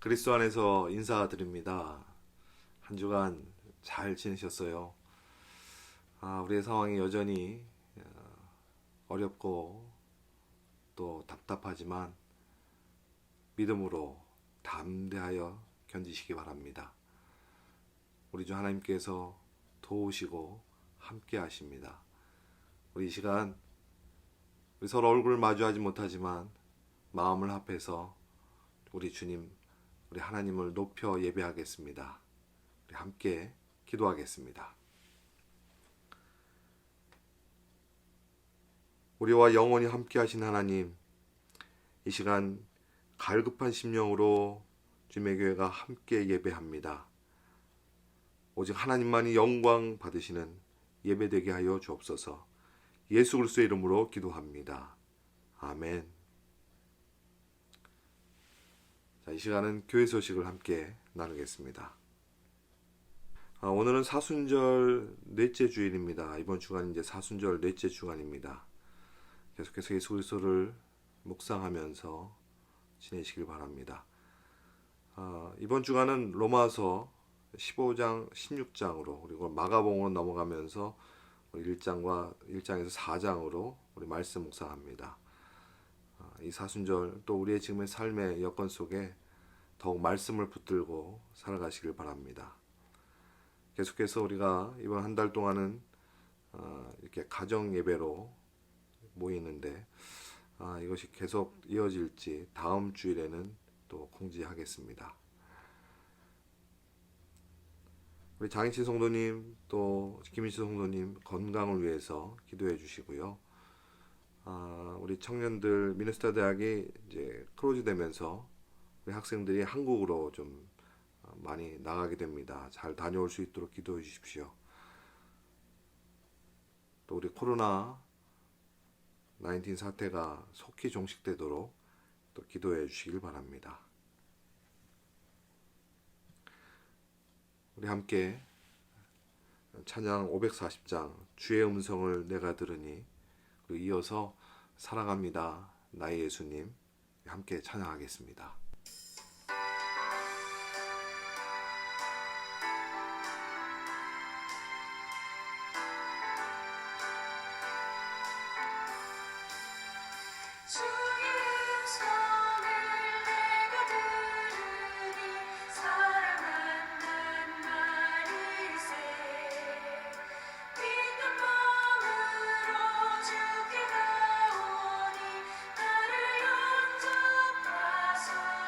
그리스도 안에서 인사드립니다. 한 주간 잘 지내셨어요? 우리의 상황이 여전히 어렵고 또 답답하지만 믿음으로 담대하여 견디시기 바랍니다. 우리 주 하나님께서 도우시고 함께 하십니다. 우리 이 시간 우리 서로 얼굴을 마주하지 못하지만 마음을 합해서 우리 주님, 우리 하나님을 높여 예배하겠습니다. 우리 함께 기도하겠습니다. 우리와 영원히 함께 하신 하나님, 이 시간 갈급한 심령으로 주님의 교회가 함께 예배합니다. 오직 하나님만이 영광 받으시는 예배되게 하여 주옵소서. 예수 그리스도의 이름으로 기도합니다. 아멘. 자, 이 시간은 교회 소식을 함께 나누겠습니다. 오늘은 사순절 넷째 주일입니다. 이번 주간은 이제 사순절 넷째 주간입니다. 계속해서 예수 그리스도를 묵상하면서 지내시길 바랍니다. 이번 주간은 로마서 15장, 16장으로 그리고 마가복음으로 넘어가면서 1장에서 4장으로 우리 말씀 묵상합니다. 이 사순절 또 우리의 지금의 삶의 여건 속에 더욱 말씀을 붙들고 살아가시길 바랍니다. 계속해서 우리가 이번 한 달 동안은 이렇게 가정 예배로 모이는데 이것이 계속 이어질지 다음 주일에는 또 공지하겠습니다. 우리 장인치 성도님 또 김인치 성도님 건강을 위해서 기도해 주시고요. 우리 청년들 미네소타 대학이 이제 클로즈 되면서 우리 학생들이 한국으로 좀 많이 나가게 됩니다. 잘 다녀올 수 있도록 기도해 주십시오. 또 우리 코로나 19 사태가 속히 종식되도록 또 기도해 주시길 바랍니다. 우리 함께 찬양 540장 주의 음성을 내가 들으니, 그리고 이어서 사랑합니다 나의 예수님 함께 찬양하겠습니다. 주께 가오니 나를 영접하소서.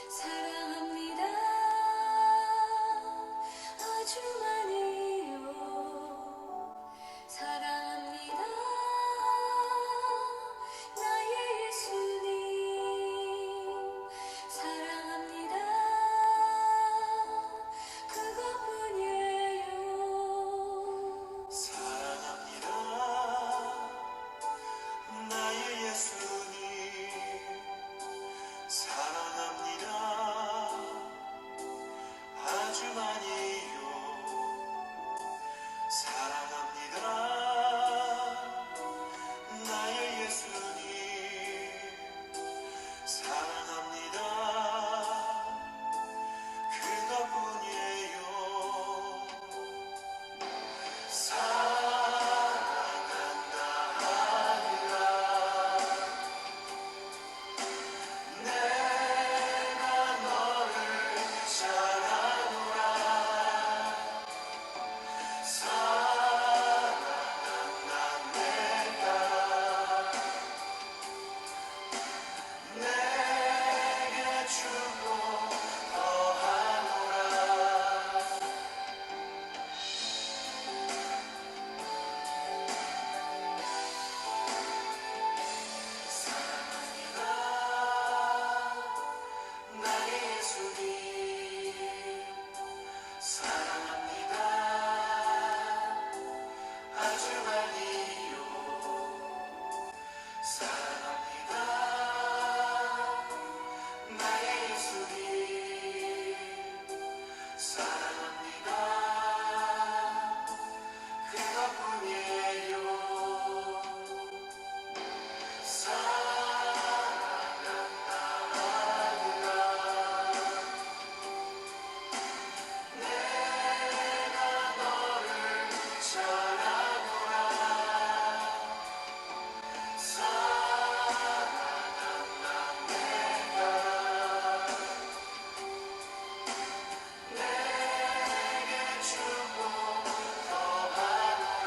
사랑합니다. 아주 많이요. 사랑합니다. 나의 예수님. 사랑합니다. 그것뿐이에요. 사랑합니다. 나의 예수님. 사랑합니다. 아주 많이요. 사랑합니다. 나의 예수님. 사랑합니다. 그것뿐이에요. 사랑한다 하리라. 내가 너를 사랑하노라. 사랑한다 내가 내게 주고 더하노라. 사랑합니다. 나의 예수님. 사랑합니다. 아주 많이요. 사랑합니다. 나의 예수님. 사랑합니다. 그것뿐이에요. 사랑한다 하리라. 내가 너를 사랑하노라. 사랑한다 내가 내게 주고 더하노라.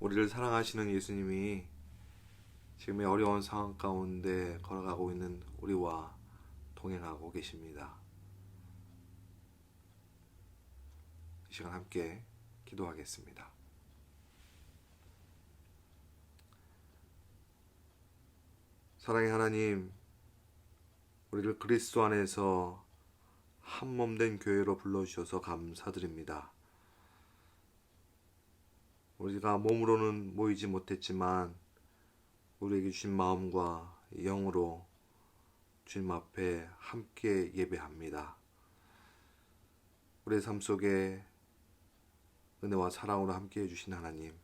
우리를 사랑하시는 예수님이 지금의 어려운 상황 가운데 걸어가고 있는 우리와 동행하고 계십니다. 이 시간 함께 기도하겠습니다. 사랑의 하나님, 우리를 그리스도 안에서 한 몸 된 교회로 불러주셔서 감사드립니다. 우리가 몸으로는 모이지 못했지만 우리에게 주신 마음과 영으로 주님 앞에 함께 예배합니다. 우리의 삶 속에 은혜와 사랑으로 함께 해주신 하나님,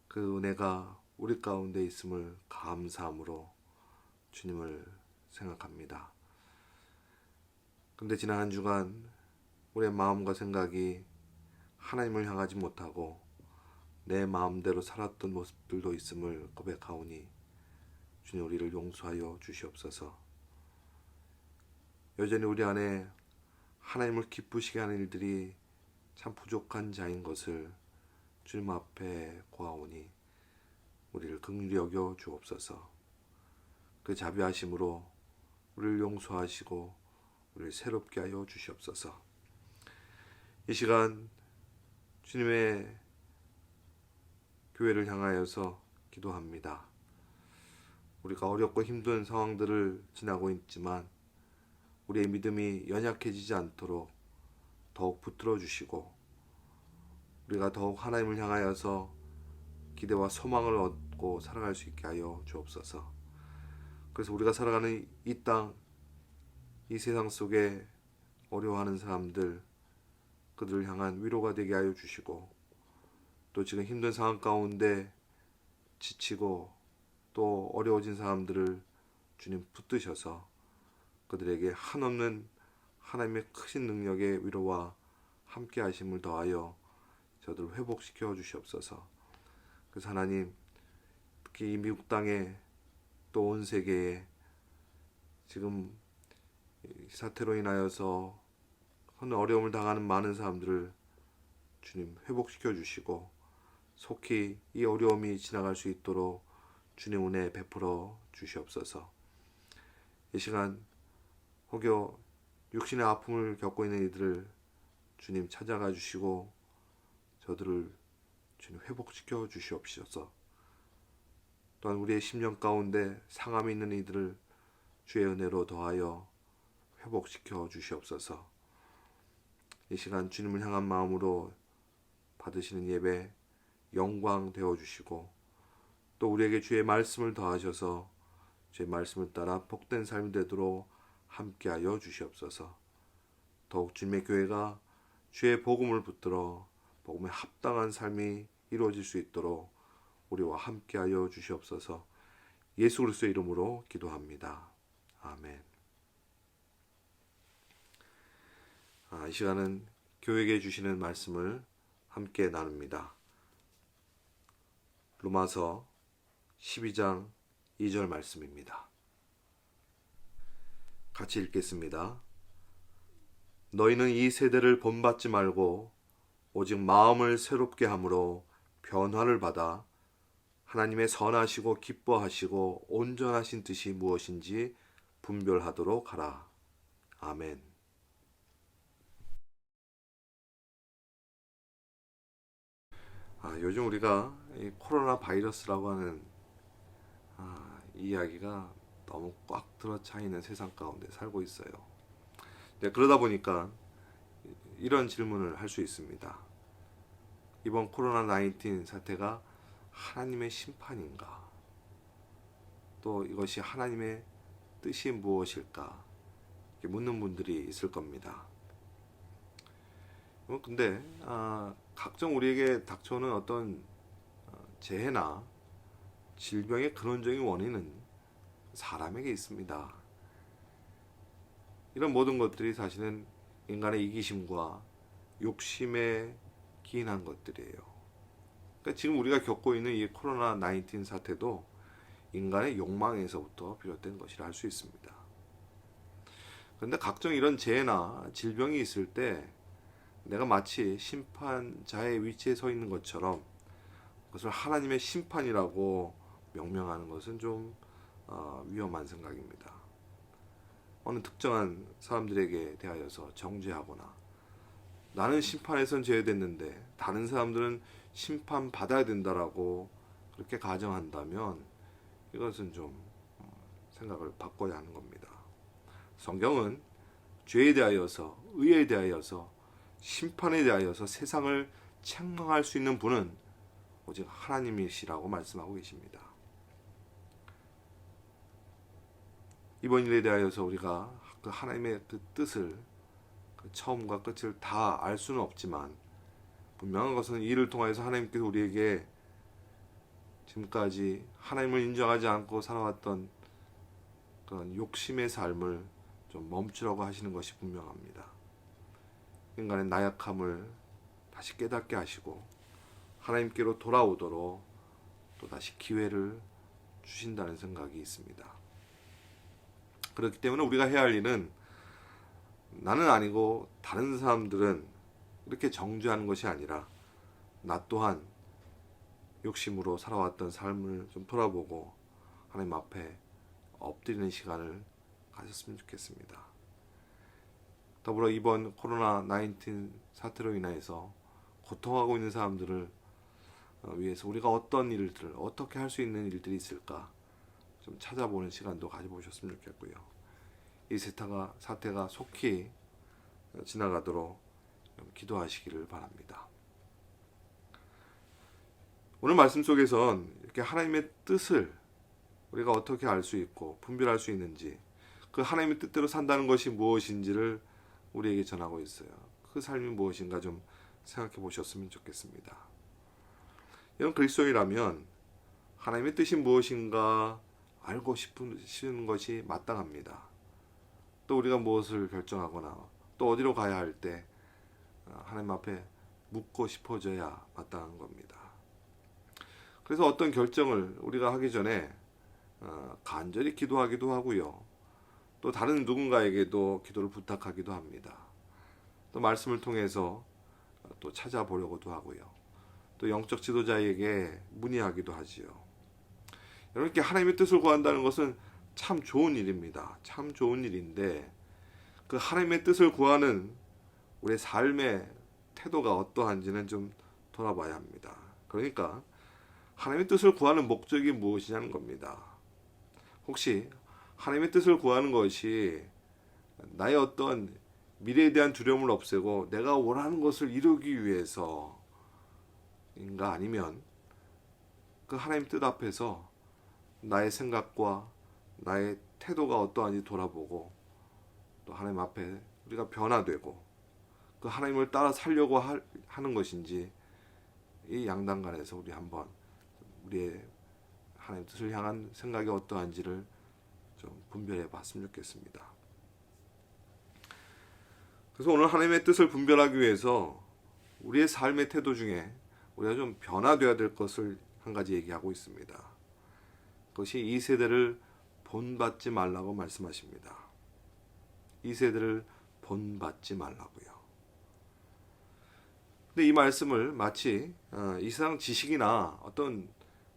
그 은혜가 우리 가운데 있음을 감사함으로 주님을 생각합니다. 근데 지난 한 주간 우리의 마음과 생각이 하나님을 향하지 못하고 내 마음대로 살았던 모습들도 있음을 고백하오니 주님, 우리를 용서하여 주시옵소서. 여전히 우리 안에 하나님을 기쁘시게 하는 일들이 참 부족한 자인 것을 주님 앞에 고하오니 우리를 긍휼히 여겨 주옵소서. 그 자비하심으로 우리를 용서하시고 우리를 새롭게 하여 주시옵소서. 이 시간 주님의 교회를 향하여서 기도합니다. 우리가 어렵고 힘든 상황들을 지나고 있지만 우리의 믿음이 연약해지지 않도록 더욱 붙들어 주시고 우리가 더욱 하나님을 향하여서 기대와 소망을 얻고 살아갈 수 있게 하여 주옵소서. 그래서 우리가 살아가는 이 땅, 이 세상 속에 어려워하는 사람들, 그들을 향한 위로가 되게 하여 주시고, 또 지금 힘든 상황 가운데 지치고 또 어려워진 사람들을 주님 붙드셔서 그들에게 한없는 하나님의 크신 능력의 위로와 함께 하심을 더하여 저들을 회복시켜 주시옵소서. 그래서 하나님, 특히 이 미국 땅에 또 온 세계에 지금 이 사태로 인하여서 어려움을 당하는 많은 사람들을 주님 회복시켜 주시고, 속히 이 어려움이 지나갈 수 있도록 주님 은혜 베풀어 주시옵소서. 이 시간 혹여 육신의 아픔을 겪고 있는 이들을 주님 찾아가 주시고 저들을 주님 회복시켜 주시옵소서. 또한 우리의 심령 가운데 상함이 있는 이들을 주의 은혜로 더하여 회복시켜 주시옵소서. 이 시간 주님을 향한 마음으로 받으시는 예배 영광 되어 주시고, 또 우리에게 주의 말씀을 더하셔서 주의 말씀을 따라 복된 삶이 되도록 함께하여 주시옵소서. 더욱 주님의 교회가 주의 복음을 붙들어 복음에 합당한 삶이 이루어질 수 있도록 우리와 함께하여 주시옵소서. 예수 그리스도의 이름으로 기도합니다. 아멘. 이 시간은 교회에게 주시는 말씀을 함께 나눕니다. 로마서 12장 2절 말씀입니다. 같이 읽겠습니다. 너희는 이 세대를 본받지 말고 오직 마음을 새롭게 함으로 변화를 받아 하나님의 선하시고 기뻐하시고 온전하신 뜻이 무엇인지 분별하도록 하라. 아멘. 요즘 우리가 이 코로나 바이러스라고 하는 이야기가 너무 꽉 들어차 있는 세상 가운데 살고 있어요. 그러다 보니까 이런 질문을 할 수 있습니다. 이번 코로나 19 사태가 하나님의 심판인가? 또 이것이 하나님의 뜻이 무엇일까? 이렇게 묻는 분들이 있을 겁니다. 근데 각종 우리에게 닥쳐오는 어떤 재해나 질병의 근원적인 원인은 사람에게 있습니다. 이런 모든 것들이 사실은 인간의 이기심과 욕심에 기인한 것들이에요. 그러니까 지금 우리가 겪고 있는 이 코로나 19 사태도 인간의 욕망에서부터 비롯된 것이라 할 수 있습니다. 그런데 각종 이런 재해나 질병이 있을 때 내가 마치 심판자의 위치에 서 있는 것처럼 그것을 하나님의 심판이라고 명명하는 것은 좀 위험한 생각입니다. 어느 특정한 사람들에게 대하여서 정죄하거나 나는 심판에선 제외됐는데 다른 사람들은 심판받아야 된다라고 그렇게 가정한다면 이것은 좀 생각을 바꿔야 하는 겁니다. 성경은 죄에 대하여서, 의에 대하여서, 심판에 대하여서 세상을 책망할 수 있는 분은 오직 하나님이시라고 말씀하고 계십니다. 이번 일에 대하여서 우리가 그 하나님의 그 뜻을, 그 처음과 끝을 다 알 수는 없지만 분명한 것은 이를 통하여서 하나님께서 우리에게 지금까지 하나님을 인정하지 않고 살아왔던 그런 욕심의 삶을 좀 멈추라고 하시는 것이 분명합니다. 인간의 나약함을 다시 깨닫게 하시고 하나님께로 돌아오도록 또 다시 기회를 주신다는 생각이 있습니다. 그렇기 때문에 우리가 해야 할 일은 나는 아니고 다른 사람들은 이렇게 정죄하는 것이 아니라 나 또한 욕심으로 살아왔던 삶을 좀 돌아보고 하나님 앞에 엎드리는 시간을 가졌으면 좋겠습니다. 더불어 이번 코로나 19 사태로 인해서 고통하고 있는 사람들을 위해서 우리가 어떤 일들을 어떻게 할 수 있는 일들이 있을까 좀 찾아보는 시간도 가져보셨으면 좋겠고요. 이 사태가 속히 지나가도록 기도하시기를 바랍니다. 오늘 말씀 속에선 이렇게 하나님의 뜻을 우리가 어떻게 알 수 있고 분별할 수 있는지, 그 하나님의 뜻대로 산다는 것이 무엇인지를 우리에게 전하고 있어요. 그 삶이 무엇인가 좀 생각해 보셨으면 좋겠습니다. 여러분, 그리스도인이라면 하나님의 뜻이 무엇인가 알고 싶으신 것이 마땅합니다. 또 우리가 무엇을 결정하거나 또 어디로 가야 할 때 하나님 앞에 묻고 싶어져야 마땅한 겁니다. 그래서 어떤 결정을 우리가 하기 전에 간절히 기도하기도 하고요. 또 다른 누군가에게도 기도를 부탁하기도 합니다. 또 말씀을 통해서 또 찾아보려고도 하고요. 또 영적 지도자에게 문의하기도 하지요. 여러분, 이렇게 하나님의 뜻을 구한다는 것은 참 좋은 일입니다. 참 좋은 일인데 그 하나님의 뜻을 구하는 우리의 삶의 태도가 어떠한지는 좀 돌아봐야 합니다. 그러니까 하나님의 뜻을 구하는 목적이 무엇이냐는 겁니다. 혹시 하나님의 뜻을 구하는 것이 나의 어떤 미래에 대한 두려움을 없애고 내가 원하는 것을 이루기 위해서인가, 아니면 그 하나님 뜻 앞에서 나의 생각과 나의 태도가 어떠한지 돌아보고 또 하나님 앞에 우리가 변화되고 그 하나님을 따라 살려고 하는 것인지, 이 양단간에서 우리 한번 우리의 하나님 뜻을 향한 생각이 어떠한지를 좀 분별해 봤으면 좋겠습니다. 그래서 오늘 하나님의 뜻을 분별하기 위해서 우리의 삶의 태도 중에 우리가 좀 변화되어야 될 것을 한 가지 얘기하고 있습니다. 그것이 이 세대를 본받지 말라고 말씀하십니다. 이 세대를 본받지 말라고요. 근데 이 말씀을 마치 이 세상 지식이나 어떤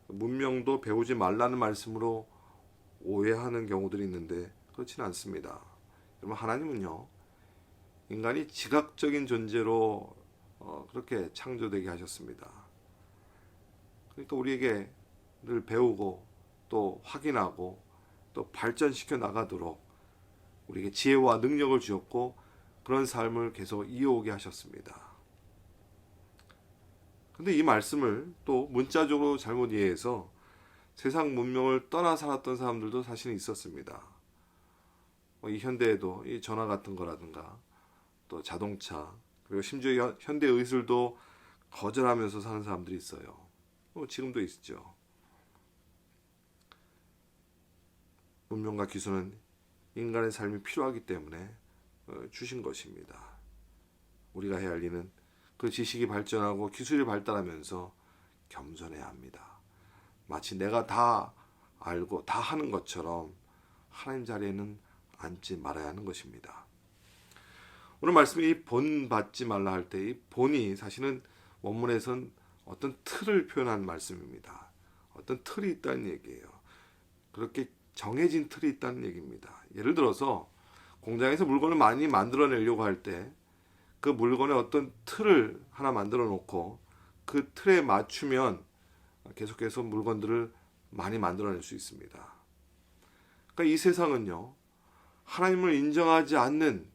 문명도 배우지 말라는 말씀으로 오해하는 경우들이 있는데 그렇지는 않습니다. 여러분, 하나님은요, 인간이 지각적인 존재로 그렇게 창조되게 하셨습니다. 그러니까 우리에게 늘 배우고 또 확인하고 또 발전시켜 나가도록 우리에게 지혜와 능력을 주었고 그런 삶을 계속 이어오게 하셨습니다. 근데 이 말씀을 또 문자적으로 잘못 이해해서 세상 문명을 떠나 살았던 사람들도 사실 있었습니다. 이 현대에도 이 전화 같은 거라든가 또 자동차, 그리고 심지어 현대 의술도 거절하면서 사는 사람들이 있어요. 지금도 있죠. 문명과 기술은 인간의 삶이 필요하기 때문에 주신 것입니다. 우리가 해야 할 일은 그 지식이 발전하고 기술이 발달하면서 겸손해야 합니다. 마치 내가 다 알고 다 하는 것처럼 하나님 자리에는 앉지 말아야 하는 것입니다. 오늘 말씀이 이 본받지 말라 할 때 이 본이 사실은 원문에선 어떤 틀을 표현한 말씀입니다. 어떤 틀이 있다는 얘기예요. 그렇게 정해진 틀이 있다는 얘기입니다. 예를 들어서 공장에서 물건을 많이 만들어내려고 할 때 그 물건의 어떤 틀을 하나 만들어 놓고 그 틀에 맞추면 계속해서 물건들을 많이 만들어낼 수 있습니다. 그러니까 이 세상은요, 하나님을 인정하지 않는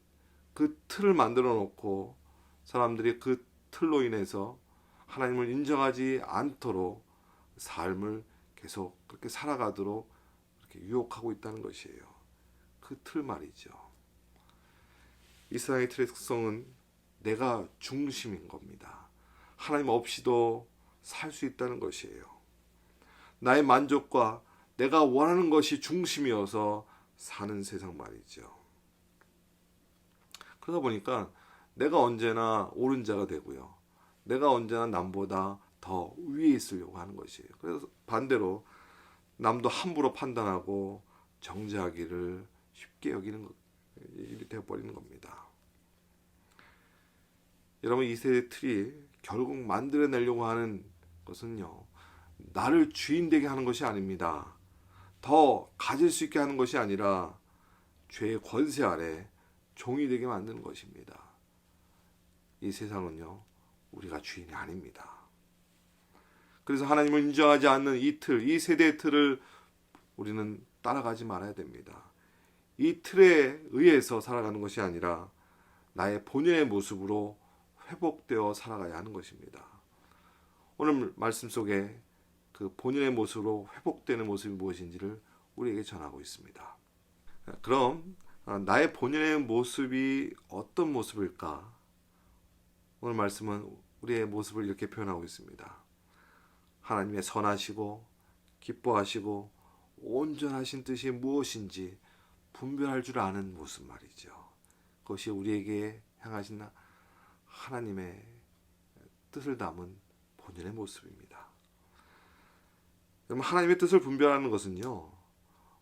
그 틀을 만들어 놓고 사람들이 그 틀로 인해서 하나님을 인정하지 않도록 삶을 계속 그렇게 살아가도록 이렇게 유혹하고 있다는 것이에요. 그 틀 말이죠. 이 세상의 틀의 특성은 내가 중심인 겁니다. 하나님 없이도 살 수 있다는 것이에요. 나의 만족과 내가 원하는 것이 중심이어서 사는 세상 말이죠. 그러다 보니까 내가 언제나 옳은 자가 되고요. 내가 언제나 남보다 더 위에 있으려고 하는 것이에요. 그래서 반대로 남도 함부로 판단하고 정죄하기를 쉽게 여기는 일이 되어버리는 겁니다. 여러분, 이 세대의 틀이 결국 만들어내려고 하는 것은요, 나를 주인 되게 하는 것이 아닙니다. 더 가질 수 있게 하는 것이 아니라 죄의 권세 아래 종이 되게 만드는 것입니다. 이 세상은요, 우리가 주인이 아닙니다. 그래서 하나님을 인정하지 않는 이 틀, 이 세대의 틀을 우리는 따라가지 말아야 됩니다. 이 틀에 의해서 살아가는 것이 아니라 나의 본연의 모습으로 회복되어 살아가야 하는 것입니다. 오늘 말씀 속에 그 본인의 모습으로 회복되는 모습이 무엇인지를 우리에게 전하고 있습니다. 그럼 나의 본연의 모습이 어떤 모습일까? 오늘 말씀은 우리의 모습을 이렇게 표현하고 있습니다. 하나님의 선하시고 기뻐하시고 온전하신 뜻이 무엇인지 분별할 줄 아는 모습 말이죠. 그것이 우리에게 향하신 하나님의 뜻을 담은 본연의 모습입니다. 여러분, 하나님의 뜻을 분별하는 것은요,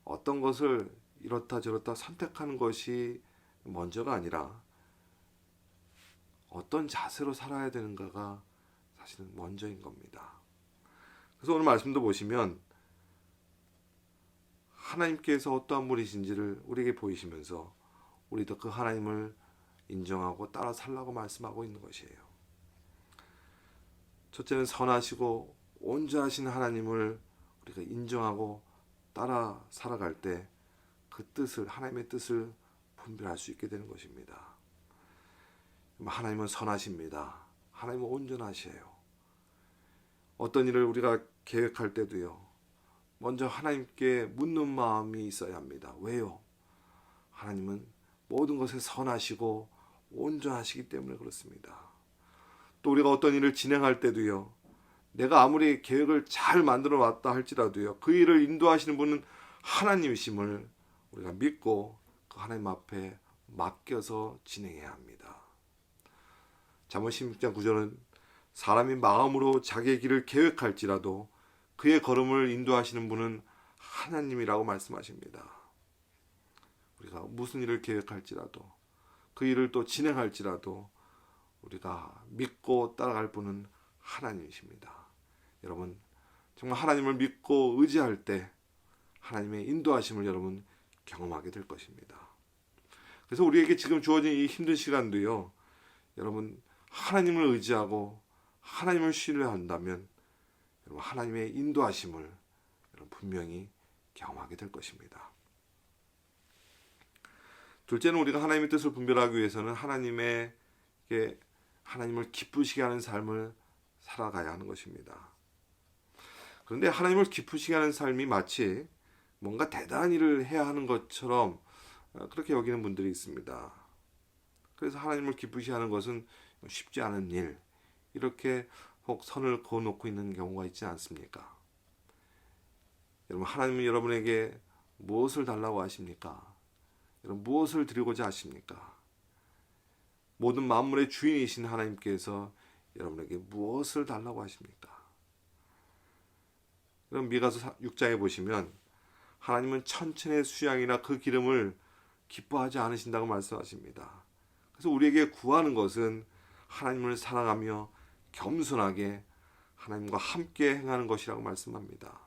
어떤 것을 이렇다 저렇다 선택하는 것이 먼저가 아니라 어떤 자세로 살아야 되는가가 사실은 먼저인 겁니다. 그래서 오늘 말씀도 보시면 하나님께서 어떠한 분이신지를 우리에게 보이시면서 우리도 그 하나님을 인정하고 따라 살라고 말씀하고 있는 것이에요. 첫째는 선하시고 온전하신 하나님을 우리가 인정하고 따라 살아갈 때 그 뜻을, 하나님의 뜻을 분별할 수 있게 되는 것입니다. 하나님은 선하십니다. 하나님은 온전하셔요. 어떤 일을 우리가 계획할 때도요, 먼저 하나님께 묻는 마음이 있어야 합니다. 왜요? 하나님은 모든 것에 선하시고 온전하시기 때문에 그렇습니다. 또 우리가 어떤 일을 진행할 때도요, 내가 아무리 계획을 잘 만들어 놨다 할지라도요, 그 일을 인도하시는 분은 하나님이심을 우리가 믿고 그 하나님 앞에 맡겨서 진행해야 합니다. 잠언 16장 9절은 사람이 마음으로 자기의 길을 계획할지라도 그의 걸음을 인도하시는 분은 하나님이라고 말씀하십니다. 우리가 무슨 일을 계획할지라도 그 일을 또 진행할지라도 우리가 믿고 따라갈 분은 하나님이십니다. 여러분, 정말 하나님을 믿고 의지할 때 하나님의 인도하심을 여러분 경험하게 될 것입니다. 그래서 우리에게 지금 주어진 이 힘든 시간도요, 여러분 하나님을 의지하고 하나님을 신뢰한다면 여러분 하나님의 인도하심을 여러분 분명히 경험하게 될 것입니다. 둘째는 우리가 하나님의 뜻을 분별하기 위해서는 하나님을 기쁘시게 하는 삶을 살아가야 하는 것입니다. 그런데 하나님을 기쁘시게 하는 삶이 마치 뭔가 대단한 일을 해야 하는 것처럼 그렇게 여기는 분들이 있습니다. 그래서 하나님을 기쁘시게 하는 것은 쉽지 않은 일, 이렇게 혹 선을 그어놓고 있는 경우가 있지 않습니까? 여러분, 하나님은 여러분에게 무엇을 달라고 하십니까? 여러분, 무엇을 드리고자 하십니까? 모든 만물의 주인이신 하나님께서 여러분에게 무엇을 달라고 하십니까? 여러분, 미가서 6장에 보시면 하나님은 천천의 수양이나 그 기름을 기뻐하지 않으신다고 말씀하십니다. 그래서 우리에게 구하는 것은 하나님을 사랑하며 겸손하게 하나님과 함께 행하는 것이라고 말씀합니다.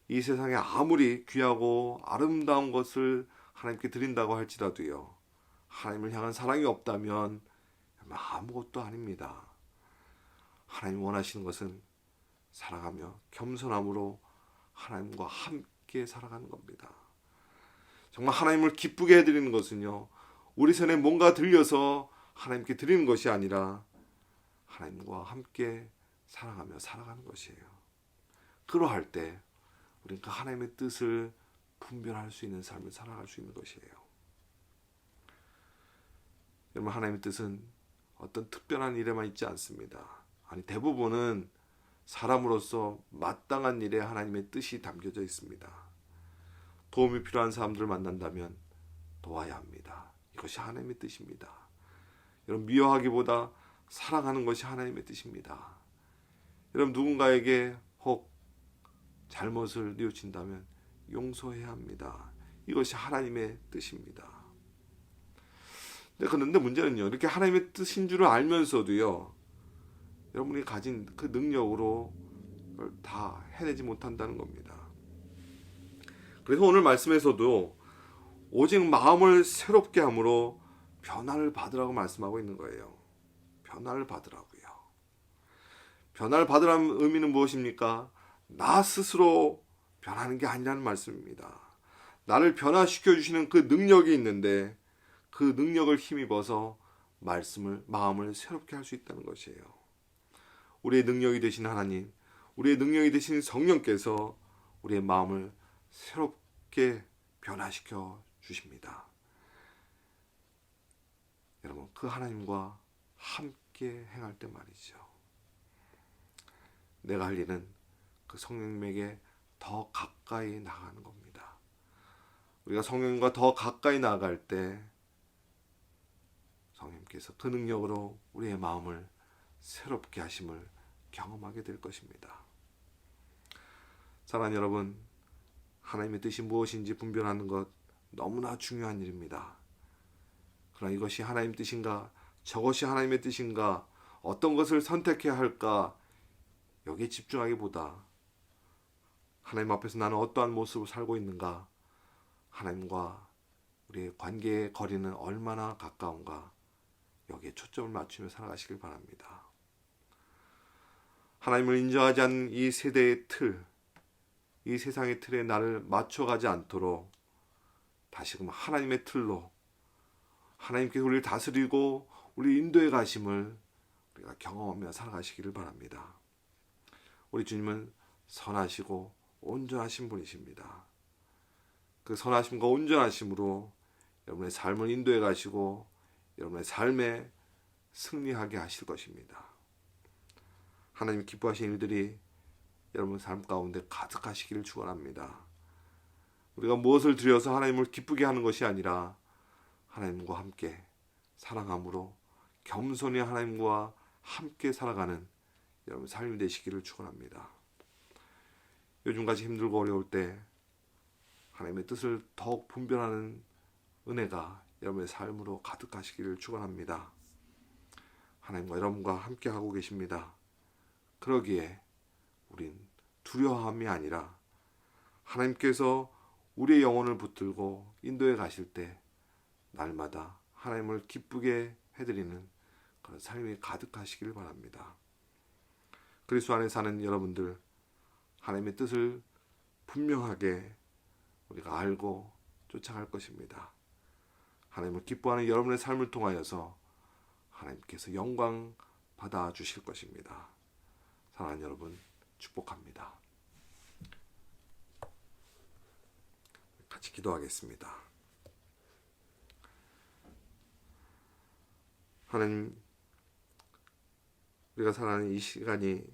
이 세상에 아무리 귀하고 아름다운 것을 하나님께 드린다고 할지라도요, 하나님을 향한 사랑이 없다면 아무것도 아닙니다. 하나님 원하시는 것은 사랑하며 겸손함으로 하나님과 함께 살아가는 겁니다. 정말 하나님을 기쁘게 해드리는 것은요, 우리 손에 뭔가 들려서 하나님께 드리는 것이 아니라 하나님과 함께 사랑하며 살아가는 것이에요. 그러할 때 우리는 그 하나님의 뜻을 분별할 수 있는 삶을 살아갈 수 있는 것이에요. 여러분, 하나님의 뜻은 어떤 특별한 일에만 있지 않습니다. 아니, 대부분은 사람으로서 마땅한 일에 하나님의 뜻이 담겨져 있습니다. 도움이 필요한 사람들을 만난다면 도와야 합니다. 이것이 하나님의 뜻입니다. 여러분, 미워하기보다 사랑하는 것이 하나님의 뜻입니다. 여러분, 누군가에게 혹 잘못을 뉘우친다면 용서해야 합니다. 이것이 하나님의 뜻입니다. 그런데 문제는요, 이렇게 하나님의 뜻인 줄을 알면서도요, 여러분이 가진 그 능력으로 그걸 다 해내지 못한다는 겁니다. 그래서 오늘 말씀에서도 오직 마음을 새롭게 함으로 변화를 받으라고 말씀하고 있는 거예요. 변화를 받으라고요. 변화를 받으라는 의미는 무엇입니까? 나 스스로 변하는 게 아니라는 말씀입니다. 나를 변화시켜 주시는 그 능력이 있는데 그 능력을 힘입어서 마음을 새롭게 할 수 있다는 것이에요. 우리의 능력이 되신 하나님, 우리의 능력이 되신 성령께서 우리의 마음을 새롭게 변화시켜 주십니다. 여러분, 그 하나님과 함께 행할 때 말이죠. 내가 할 일은 그 성령님에게 더 가까이 나가는 겁니다. 우리가 성령님과 더 가까이 나아갈 때 성령님께서 그 능력으로 우리의 마음을 새롭게 하심을 경험하게 될 것입니다. 사랑하는 여러분, 하나님의 뜻이 무엇인지 분별하는 것 너무나 중요한 일입니다. 그러나 이것이 하나님 뜻인가, 저것이 하나님의 뜻인가, 어떤 것을 선택해야 할까, 여기에 집중하기보다 하나님 앞에서 나는 어떠한 모습을 살고 있는가, 하나님과 우리의 관계의 거리는 얼마나 가까운가, 여기에 초점을 맞추며 살아가시길 바랍니다. 하나님을 인정하지 않는 이 세대의 틀, 이 세상의 틀에 나를 맞춰가지 않도록 다시금 하나님의 틀로 하나님께서 우리를 다스리고 우리 인도에 가심을 우리가 경험하며 살아가시기를 바랍니다. 우리 주님은 선하시고 온전하신 분이십니다. 그 선하심과 온전하심으로 여러분의 삶을 인도해 가시고 여러분의 삶에 승리하게 하실 것입니다. 하나님 기뻐하신 일들이 여러분 삶 가운데 가득하시기를 축원합니다. 우리가 무엇을 드려서 하나님을 기쁘게 하는 것이 아니라 하나님과 함께 사랑함으로 겸손히 하나님과 함께 살아가는 여러분 삶이 되시기를 축원합니다. 요즘같이 힘들고 어려울 때 하나님의 뜻을 더욱 분별하는 은혜가 여러분의 삶으로 가득하시기를 축원합니다. 하나님과 여러분과 함께 하고 계십니다. 그러기에 우린 두려워함이 아니라 하나님께서 우리의 영혼을 붙들고 인도해 가실 때 날마다 하나님을 기쁘게 해드리는 그런 삶이 가득하시길 바랍니다. 그리스도 안에 사는 여러분들, 하나님의 뜻을 분명하게 우리가 알고 쫓아갈 것입니다. 하나님을 기뻐하는 여러분의 삶을 통하여서 하나님께서 영광 받아 주실 것입니다. 사랑하는 여러분, 축복합니다. 같이 기도하겠습니다. 하나님, 우리가 살아가는 이 시간이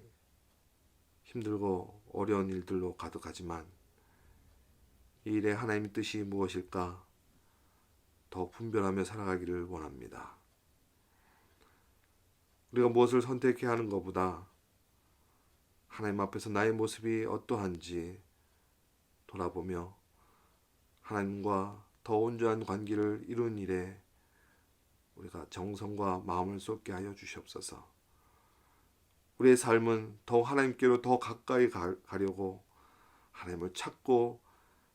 힘들고 어려운 일들로 가득하지만 이 일에 하나님의 뜻이 무엇일까 더 분별하며 살아가기를 원합니다. 우리가 무엇을 선택해야 하는 것보다 하나님 앞에서 나의 모습이 어떠한지 돌아보며 하나님과 더 온전한 관계를 이룬 일에 우리가 정성과 마음을 쏟게 하여 주시옵소서. 우리의 삶은 더 하나님께로 더 가까이 가려고 하나님을 찾고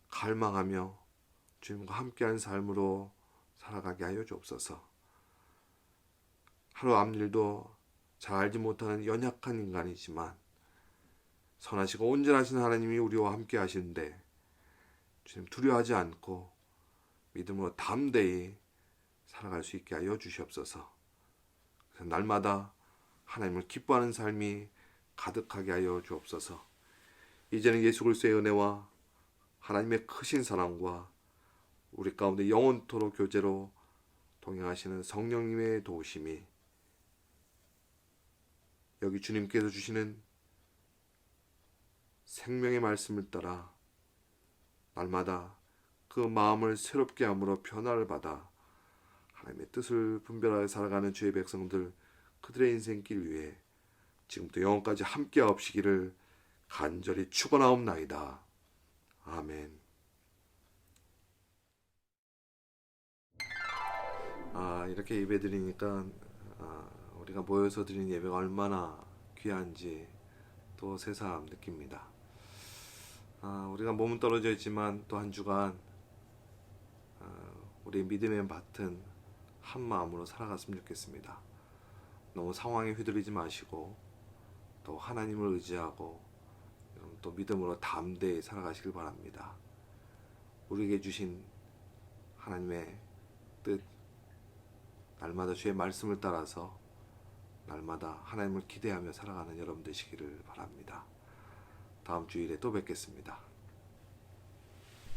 갈망하며 주님과 함께한 삶으로 살아가게 하여 주옵소서. 하루 앞일도 잘 알지 못하는 연약한 인간이지만 선하시고 온전하신 하나님이 우리와 함께 하시는데 주님 두려워하지 않고 믿음으로 담대히 살아갈 수 있게 하여 주시옵소서. 그래서 날마다 하나님을 기뻐하는 삶이 가득하게 하여 주옵소서. 이제는 예수 그리스도의 은혜와 하나님의 크신 사랑과 우리 가운데 영원토록 교제로 동행하시는 성령님의 도우심이 여기 주님께서 주시는 생명의 말씀을 따라 날마다 그 마음을 새롭게 함으로 변화를 받아 하나님의 뜻을 분별하여 살아가는 주의 백성들, 그들의 인생길 위에 지금부터 영원까지 함께 하옵시기를 간절히 축원하옵나이다. 아멘. 이렇게 예배 드리니까 우리가 모여서 드리는 예배가 얼마나 귀한지 또 새삼 느낍니다. 우리가 몸은 떨어져 있지만 또 한 주간 우리 믿음의 밭은 한 마음으로 살아갔으면 좋겠습니다. 너무 상황에 휘둘리지 마시고 또 하나님을 의지하고 또 믿음으로 담대히 살아가시길 바랍니다. 우리에게 주신 하나님의 뜻, 날마다 주의 말씀을 따라서 날마다 하나님을 기대하며 살아가는 여러분 되시기를 바랍니다. 다음 주일에 또 뵙겠습니다.